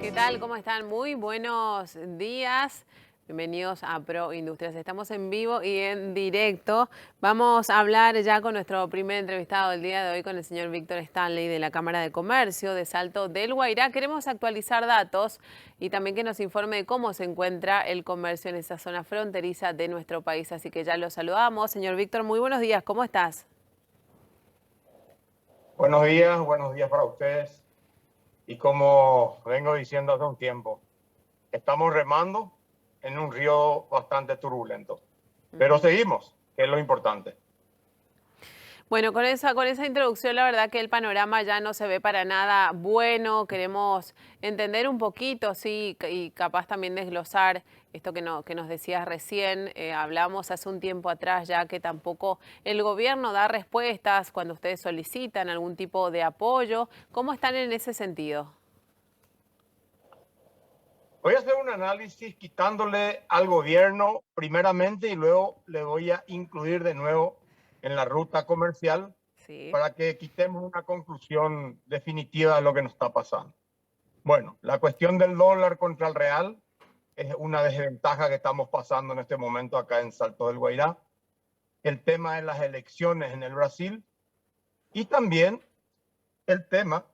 ¿Qué tal? ¿Cómo están? Muy buenos días. Bienvenidos a Pro Industrias. Estamos en vivo y en directo. Vamos a hablar ya con nuestro primer entrevistado del día de hoy, con el señor Víctor Stanley de la Cámara de Comercio de Salto del Guairá. Queremos actualizar datos y también que nos informe de cómo se encuentra el comercio en esa zona fronteriza de nuestro país. Así que ya lo saludamos. Señor Víctor, muy buenos días. ¿Cómo estás? Buenos días para ustedes. Y como vengo diciendo hace un tiempo, estamos remando en un río bastante turbulento, pero seguimos, que es lo importante. Bueno, con esa introducción, la verdad que el panorama ya no se ve para nada bueno. Queremos entender un poquito, sí, y capaz también desglosar esto que, no, que nos decías recién. Hablamos hace un tiempo atrás ya que tampoco el gobierno da respuestas cuando ustedes solicitan algún tipo de apoyo. ¿Cómo están en ese sentido? Voy a hacer un análisis quitándole al gobierno primeramente y luego le voy a incluir de nuevo en la ruta comercial Sí. para que quitemos una conclusión definitiva de lo que nos está pasando. Bueno, la cuestión del dólar contra el real es una desventaja que estamos pasando en este momento acá en Salto del Guairá. El tema de las elecciones en el Brasil y también el tema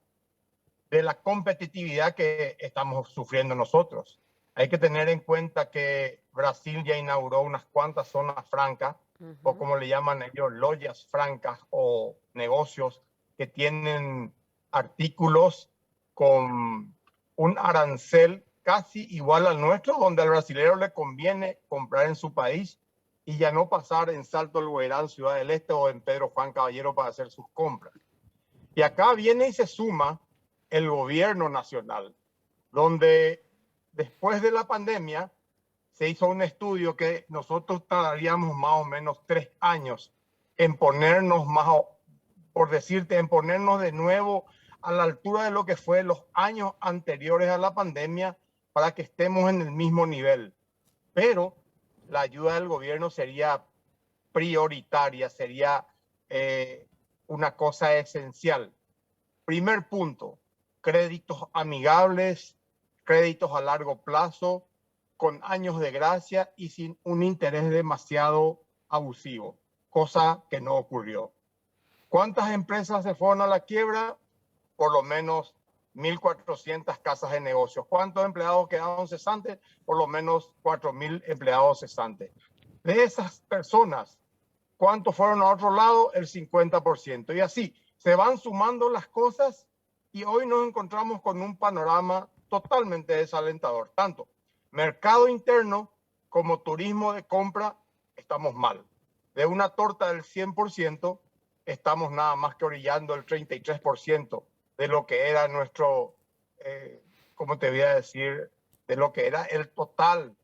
de la competitividad que estamos sufriendo nosotros. Hay que tener en cuenta que Brasil ya inauguró unas cuantas zonas francas, o como le llaman ellos, lojas francas o negocios que tienen artículos con un arancel casi igual al nuestro, donde al brasileño le conviene comprar en su país y ya no pasar en Salto del Guairá, Ciudad del Este o en Pedro Juan Caballero para hacer sus compras. Y acá viene y se suma el gobierno nacional, donde después de la pandemia se hizo un estudio que nosotros tardaríamos más o menos 3 años en ponernos más, por decirte, en ponernos de nuevo a la altura de lo que fue los años anteriores a la pandemia para que estemos en el mismo nivel. Pero la ayuda del gobierno sería prioritaria, sería una cosa esencial. Primer punto, créditos amigables, créditos a largo plazo, con años de gracia y sin un interés demasiado abusivo, cosa que no ocurrió. ¿Cuántas empresas se fueron a la quiebra? Por lo menos 1.400 casas de negocios. ¿Cuántos empleados quedaron cesantes? Por lo menos 4.000 empleados cesantes. De esas personas, ¿cuántos fueron a otro lado? El 50%. Y así se van sumando las cosas y hoy nos encontramos con un panorama totalmente desalentador. Tanto mercado interno como turismo de compra estamos mal. De una torta del 100%, estamos nada más que orillando el 33% de lo que era nuestro, ¿cómo te voy a decir? De lo que era el total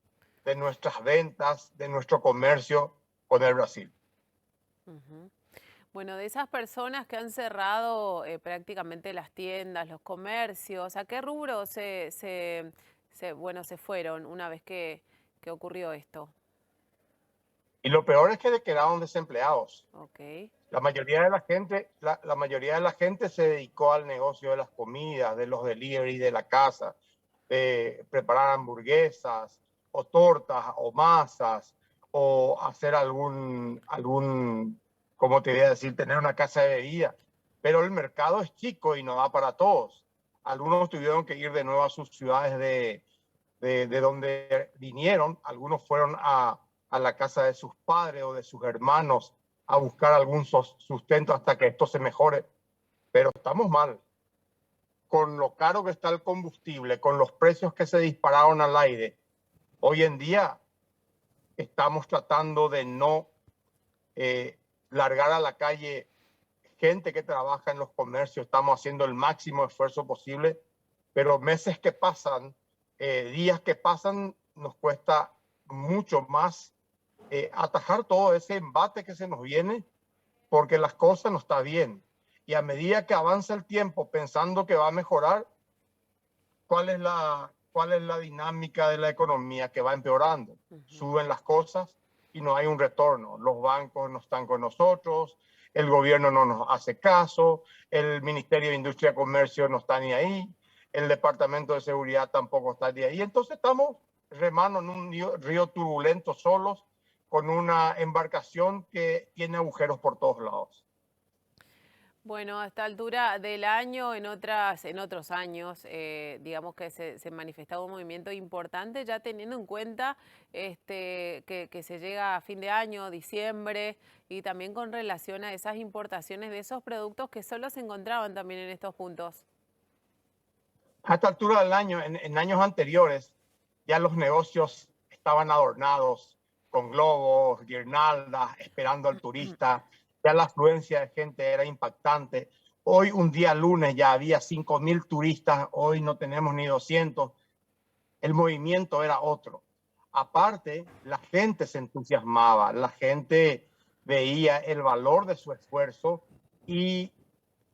de nuestras ventas, de nuestro comercio con el Brasil. Bueno, de esas personas que han cerrado prácticamente las tiendas, los comercios, ¿a qué rubro bueno, se fueron una vez que ocurrió esto? Y lo peor es que quedaron desempleados. Ok. La mayoría de la gente, la mayoría de la gente se dedicó al negocio de las comidas, de los delivery de la casa, de preparar hamburguesas o tortas o masas o hacer ¿cómo te voy a decir? Tener una casa de bebida. Pero el mercado es chico y no da para todos. Algunos tuvieron que ir de nuevo a sus ciudades de donde vinieron. Algunos fueron a la casa de sus padres o de sus hermanos a buscar algún sustento hasta que esto se mejore. Pero estamos mal. Con lo caro que está el combustible, con los precios que se dispararon al aire, hoy en día estamos tratando de no largar a la calle gente que trabaja en los comercios. Estamos haciendo el máximo esfuerzo posible, pero meses que pasan, días que pasan, nos cuesta mucho más atajar todo ese embate que se nos viene, porque las cosas no están bien. Y a medida que avanza el tiempo pensando que va a mejorar, cuál es la dinámica de la economía que va empeorando? Suben las cosas y no hay un retorno. Los bancos no están con nosotros, el gobierno no nos hace caso, el Ministerio de Industria y Comercio no está ni ahí, el Departamento de Seguridad tampoco está al día. Y entonces estamos remando en un río turbulento solos, con una embarcación que tiene agujeros por todos lados. Bueno, a esta altura del año, en otros años, digamos que se manifestaba un movimiento importante, ya teniendo en cuenta que se llega a fin de año, diciembre, y también con relación a esas importaciones de esos productos que solo se encontraban también en estos puntos. A esta altura del año, en años anteriores, ya los negocios estaban adornados con globos, guirnaldas, esperando al turista. Ya la afluencia de gente era impactante. Hoy, un día lunes, ya había 5.000 turistas. Hoy no tenemos ni 200. El movimiento era otro. Aparte, la gente se entusiasmaba, la gente veía el valor de su esfuerzo y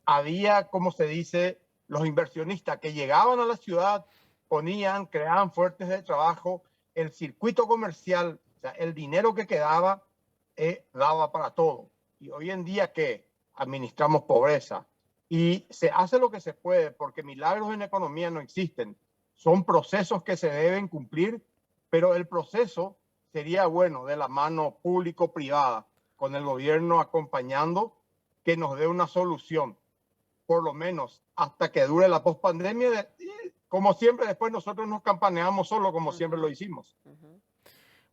había, como se dice, los inversionistas que llegaban a la ciudad, ponían, creaban fuentes de trabajo, el circuito comercial, o sea, el dinero que quedaba, daba para todo. Y hoy en día, ¿qué? Administramos pobreza. Y se hace lo que se puede, porque milagros en economía no existen. Son procesos que se deben cumplir, pero el proceso sería bueno de la mano público-privada, con el gobierno acompañando, que nos dé una solución por lo menos hasta que dure la pospandemia. Como siempre, después nosotros nos campaneamos solo, como siempre lo hicimos.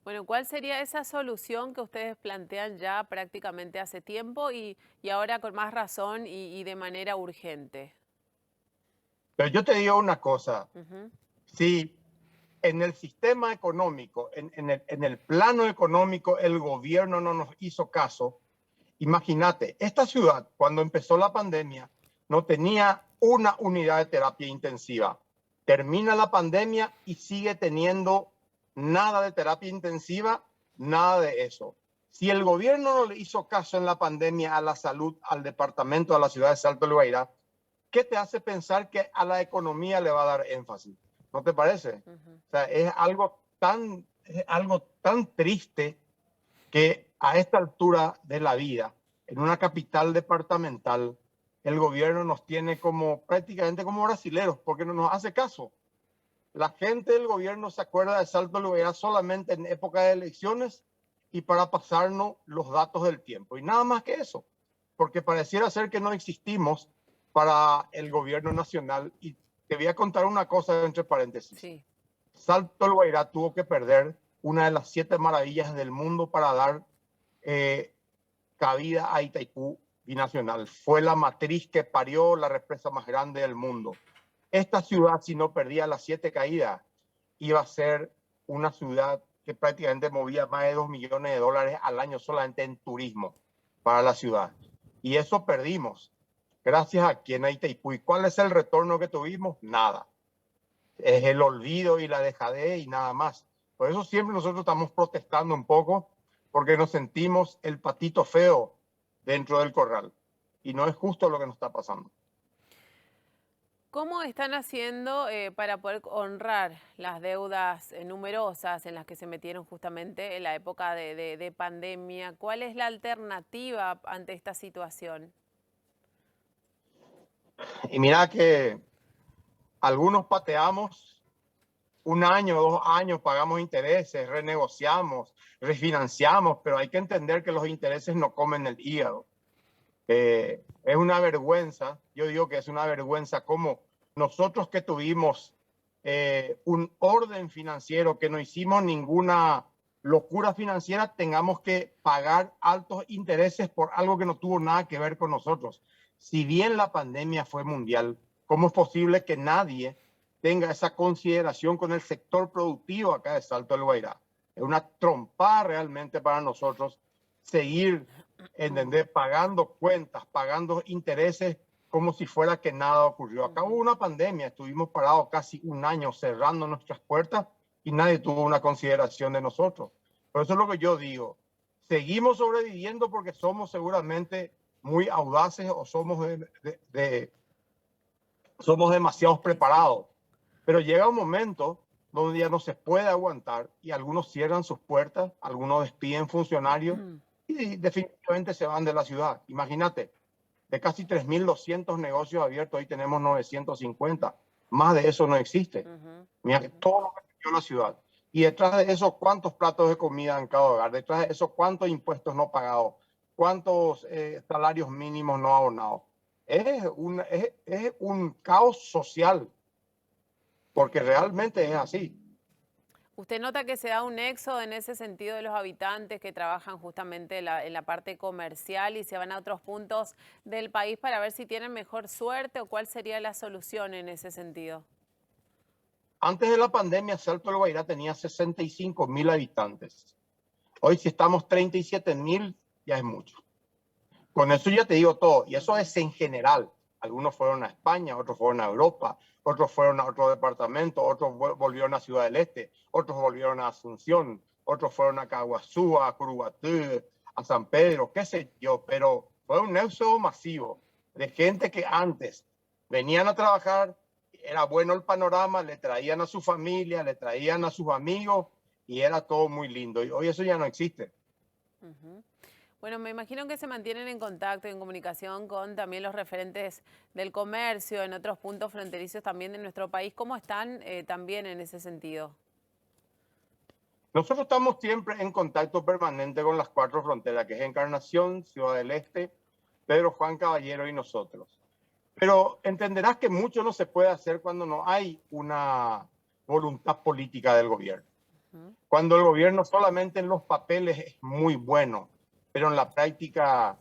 Bueno, ¿cuál sería esa solución que ustedes plantean ya prácticamente hace tiempo y ahora con más razón y de manera urgente? Pero yo te digo una cosa, Ujú. si en el sistema económico, en el plano económico, el gobierno no nos hizo caso, imagínate, esta ciudad, cuando empezó la pandemia, no tenía una unidad de terapia intensiva. Termina la pandemia y sigue teniendo nada de terapia intensiva, nada de eso. Si el gobierno no le hizo caso en la pandemia a la salud, al departamento, a la ciudad de Salto del Guairá, ¿qué te hace pensar que a la economía le va a dar énfasis? ¿No te parece? O sea, es algo tan triste que a esta altura de la vida, en una capital departamental, el gobierno nos tiene como prácticamente como brasileros, porque no nos hace caso. La gente del gobierno se acuerda de Salto del Guairá solamente en época de elecciones y para pasarnos los datos del tiempo. Y nada más que eso, porque pareciera ser que no existimos para el gobierno nacional. Y te voy a contar una cosa entre paréntesis. Sí. Salto del Guairá tuvo que perder una de las 7 maravillas del mundo para dar eh, cabida a Itaipú Binacional. Fue la matriz que parió la represa más grande del mundo. Esta ciudad, si no perdía las 7 caídas, iba a ser una ciudad que prácticamente movía más de 2 millones de dólares al año solamente en turismo para la ciudad. Y eso perdimos. Gracias a quien a Itaipú. ¿Y cuál es el retorno que tuvimos? Nada. Es el olvido y la dejadez y nada más. Por eso siempre nosotros estamos protestando un poco, porque nos sentimos el patito feo dentro del corral. Y no es justo lo que nos está pasando. ¿Cómo están haciendo para poder honrar las deudas numerosas en las que se metieron justamente en la época de pandemia? ¿Cuál es la alternativa ante esta situación? Y mira que algunos pateamos 1 año, 2 años, pagamos intereses, renegociamos, refinanciamos, pero hay que entender que los intereses no comen el hígado. Es una vergüenza, yo digo que es una vergüenza como nosotros que tuvimos un orden financiero, que no hicimos ninguna locura financiera, tengamos que pagar altos intereses por algo que no tuvo nada que ver con nosotros. Si bien la pandemia fue mundial, ¿cómo es posible que nadie tenga esa consideración con el sector productivo acá de Salto del Guairá? Es una trompada realmente para nosotros seguir, ¿entendés? Pagando cuentas, pagando intereses como si fuera que nada ocurrió. Acá hubo una pandemia, estuvimos parados casi 1 año cerrando nuestras puertas y nadie tuvo una consideración de nosotros. Por eso es lo que yo digo. Seguimos sobreviviendo porque somos seguramente muy audaces o somos demasiados Sí, sí. preparados. Pero llega un momento donde ya no se puede aguantar y algunos cierran sus puertas, algunos despiden funcionarios y definitivamente se van de la ciudad. Imagínate, de casi 3.200 negocios abiertos, hoy tenemos 950. Más de eso no existe. Ujú. Mira todo lo que cambió la ciudad. Y detrás de eso, ¿cuántos platos de comida en cada hogar? Detrás de eso, ¿cuántos impuestos no pagados? ¿Cuántos salarios mínimos no abonados? Es un caos social, porque realmente es así. ¿Usted nota que se da un éxodo en ese sentido de los habitantes que trabajan justamente en la parte comercial y se van a otros puntos del país para ver si tienen mejor suerte o cuál sería la solución en ese sentido? Antes de la pandemia, Salto del Guairá tenía 65.000 habitantes. Hoy, si estamos 37.000, ya es mucho. Con eso ya te digo todo. Y eso es en general. Algunos fueron a España, otros fueron a Europa, otros fueron a otro departamento, otros volvieron a Ciudad del Este, otros volvieron a Asunción, otros fueron a Caguazú, a Curuguatú, a San Pedro, qué sé yo. Pero fue un éxodo masivo de gente que antes venían a trabajar, era bueno el panorama, le traían a su familia, le traían a sus amigos y era todo muy lindo. Y hoy eso ya no existe. Ujú. Bueno, me imagino que se mantienen en contacto y en comunicación con también los referentes del comercio en otros puntos fronterizos también de nuestro país. ¿Cómo están también en ese sentido? Nosotros estamos siempre en contacto permanente con las 4 fronteras, que es Encarnación, Ciudad del Este, Pedro Juan Caballero y nosotros. Pero entenderás que mucho no se puede hacer cuando no hay una voluntad política del gobierno. Ujú. Cuando el gobierno solamente en los papeles es muy bueno, pero en la práctica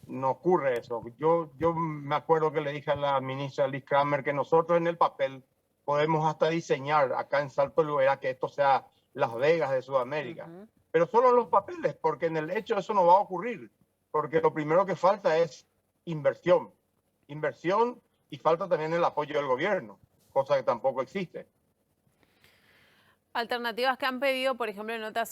no ocurre eso. Yo me acuerdo que le dije a la ministra Liz Kramer que nosotros en el papel podemos hasta diseñar acá en Salto del Guairá que esto sea Las Vegas de Sudamérica, Ujú. pero solo en los papeles, porque en el hecho eso no va a ocurrir, porque lo primero que falta es inversión, inversión y falta también el apoyo del gobierno, cosa que tampoco existe. Alternativas que han pedido, por ejemplo, en otras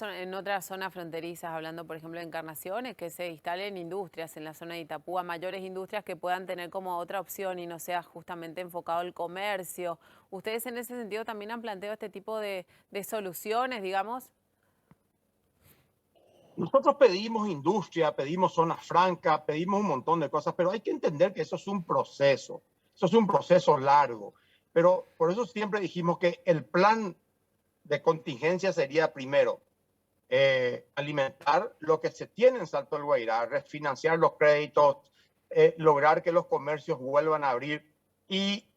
zonas fronterizas, hablando, por ejemplo, de Encarnaciones, que se instalen industrias en la zona de Itapúa, mayores industrias que puedan tener como otra opción y no sea justamente enfocado el comercio. ¿Ustedes en ese sentido también han planteado este tipo de soluciones, digamos? Nosotros pedimos industria, pedimos zona franca, pedimos un montón de cosas, pero hay que entender que eso es un proceso largo. Pero por eso siempre dijimos que el plan de contingencia sería primero alimentar lo que se tiene en Salto del Guairá, refinanciar los créditos, lograr que los comercios vuelvan a abrir y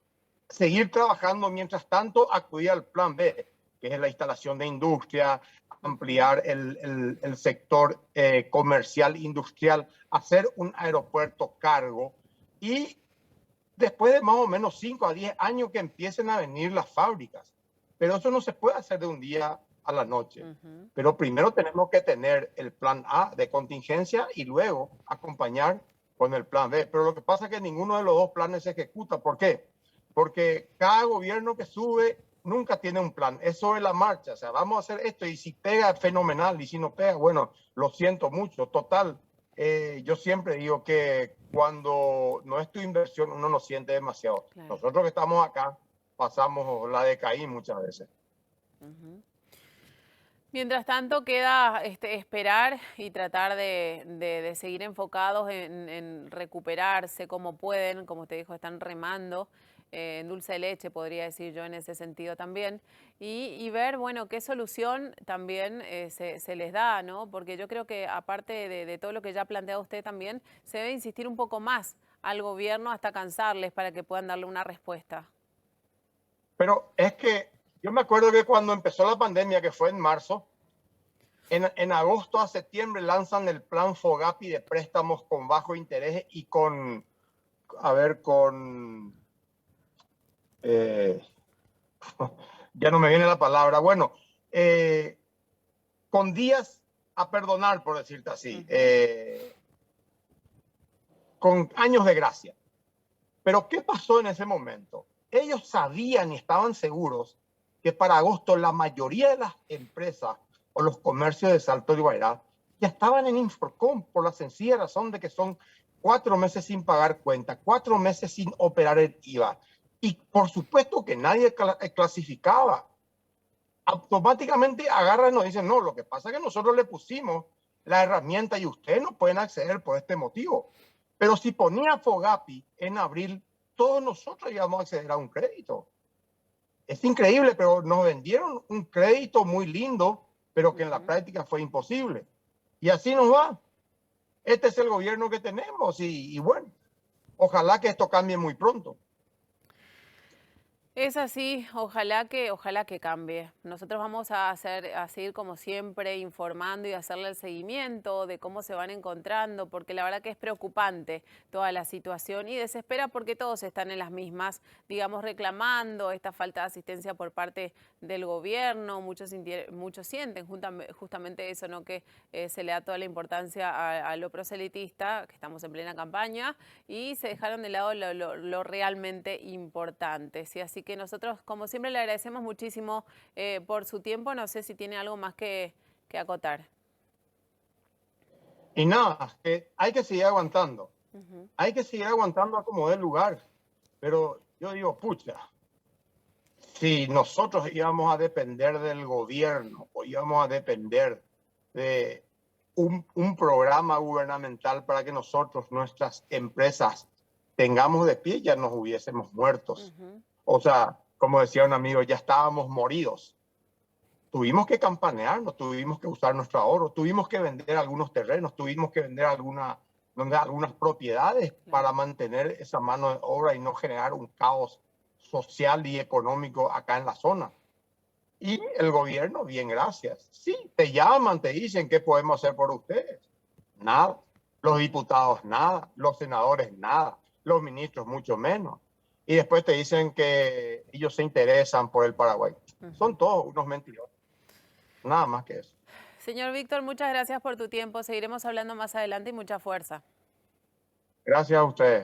seguir trabajando mientras tanto, acudir al plan B, que es la instalación de industria, Ujú. ampliar el sector comercial industrial, hacer un aeropuerto cargo y después de más o menos 5 a 10 años que empiecen a venir las fábricas. Pero eso no se puede hacer de un día a la noche. Ujú. Pero primero tenemos que tener el plan A de contingencia y luego acompañar con el plan B. Pero lo que pasa es que ninguno de los dos planes se ejecuta. ¿Por qué? Porque cada gobierno que sube nunca tiene un plan. Es sobre la marcha. O sea, vamos a hacer esto y si pega, fenomenal. Y si no pega, bueno, lo siento mucho. Total, yo siempre digo que cuando no es tu inversión, uno no siente demasiado. Claro. Nosotros que estamos acá, pasamos la de Caín muchas veces. Ujú. Mientras tanto, queda esperar y tratar de seguir enfocados en recuperarse como pueden, como te dijo, están remando en dulce de leche, podría decir yo en ese sentido también, y ver, bueno, qué solución también se les da, ¿no? Porque yo creo que aparte de todo lo que ya ha planteado usted también, se debe insistir un poco más al gobierno hasta cansarles para que puedan darle una respuesta. Pero es que yo me acuerdo que cuando empezó la pandemia, que fue en marzo, en agosto a septiembre lanzan el plan FOGAPI de préstamos con bajo interés y con, a ver, con, eh, ya no me viene la palabra, bueno, eh, con días a perdonar, por decirte así, Ujú. con años de gracia. Pero ¿qué pasó en ese momento? Ellos sabían y estaban seguros que para agosto la mayoría de las empresas o los comercios de Salto de Guairá ya estaban en Inforcom por la sencilla razón de que son 4 meses sin pagar cuenta, 4 meses sin operar el IVA. Y por supuesto que nadie clasificaba. Automáticamente agarran y nos dicen, no, lo que pasa es que nosotros le pusimos la herramienta y ustedes no pueden acceder por este motivo. Pero si ponía Fogapi en abril, todos nosotros íbamos a acceder a un crédito. Es increíble, pero nos vendieron un crédito muy lindo, pero que en la práctica fue imposible. Y así nos va. Este es el gobierno que tenemos y bueno, ojalá que esto cambie muy pronto. Es así, ojalá que cambie. Nosotros vamos a seguir como siempre informando y hacerle el seguimiento de cómo se van encontrando, porque la verdad que es preocupante toda la situación y desespera porque todos están en las mismas, digamos, reclamando esta falta de asistencia por parte del gobierno. Muchos sienten justamente eso, ¿no? Que se le da toda la importancia a lo proselitista, que estamos en plena campaña, y se dejaron de lado lo realmente importante. ¿Sí? Así que nosotros, como siempre, le agradecemos muchísimo por su tiempo. No sé si tiene algo más que acotar. Y nada, que hay que seguir aguantando. Hay que seguir aguantando a como dé lugar. Pero yo digo, pucha, si nosotros íbamos a depender del gobierno o íbamos a depender de un programa gubernamental para que nosotros, nuestras empresas, tengamos de pie, ya nos hubiésemos muertos. O sea, como decía un amigo, ya estábamos moridos. Tuvimos que campanearnos, tuvimos que usar nuestro ahorro, tuvimos que vender algunos terrenos, tuvimos que vender algunas propiedades para mantener esa mano de obra y no generar un caos social y económico acá en la zona. Y el gobierno, bien, gracias. Sí, te llaman, te dicen qué podemos hacer por ustedes. Nada. Los diputados, nada. Los senadores, nada. Los ministros, mucho menos. Y después te dicen que ellos se interesan por el Paraguay. Son todos unos mentirosos. Nada más que eso. Señor Víctor, muchas gracias por tu tiempo. Seguiremos hablando más adelante y mucha fuerza. Gracias a ustedes.